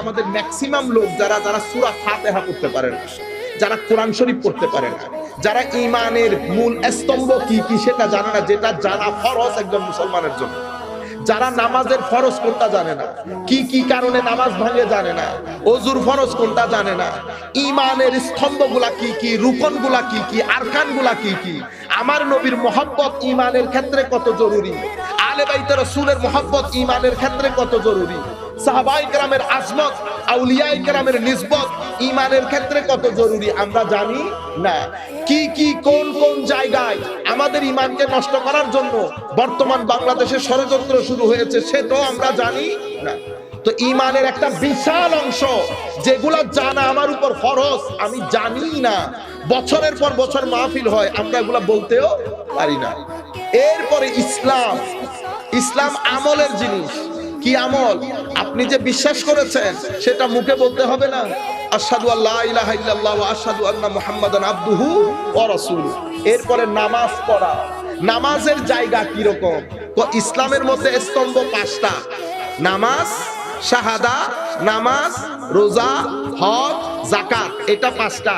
আমাদের ম্যাক্সিমাম লোক যারা সূরা ফাতিহা পড়তে পারে না, যারা কোরআন শরীফ পড়তে পারে না, যারা ঈমানের মূল স্তম্ভ কি কি সেটা জানে না, যেটা জানা ফরজ একজন মুসলমানের জন্য, যারা নামাজের ফরজ কোনটা জানে না, কি কি কারণে নামাজ ভাঙে জানে না, ওযুর ফরজ কোনটা জানে না, ঈমানের স্তম্ভগুলা কি কি, রুকনগুলা কি কি, আরকানগুলা কি কি, আমার নবীর মহব্বত ঈমানের ক্ষেত্রে কত জরুরি, আলে বাইতে রাসূলের মহব্বত ঈমানের ক্ষেত্রে কত জরুরি, সাহাবায়ে কেরামের আজমত, আউলিয়ায়ে কেরামের নিসবত ঈমানের ক্ষেত্রে কত জরুরি আমরা জানি না। কি কি কোন কোন জায়গায় আমাদের ঈমানকে নষ্ট করার জন্য বর্তমান বাংলাদেশে ষড়যন্ত্র শুরু হয়েছে সেটাও আমরা জানি না। তো ঈমানের একটা বিশাল অংশ যেগুলা জানা আমার উপর ফরজ, আমি জানি না। বছরের পর বছর মাহফিল হয়, আমরা এগুলা বলতেও পারি না। এরপরে ইসলাম আমলের জিনিস। কি আমল? আপনি যে বিশ্বাস করেছেন সেটা মুখে বলতে হবে না, আশহাদু আল্লা ইলাহা ইল্লাল্লাহ ওয়া আশহাদু আন্না মুহাম্মাদান আবদুহু ওয়া রাসূলুহু। এরপরে নামাজ পড়া, নামাজের জায়গা কি রকম? তো ইসলামের মধ্যে স্তম্ভ 5টা: নামাজ, শাহাদা, নামাজ, রোজা, হজ, যাকাত, এটা 5টা।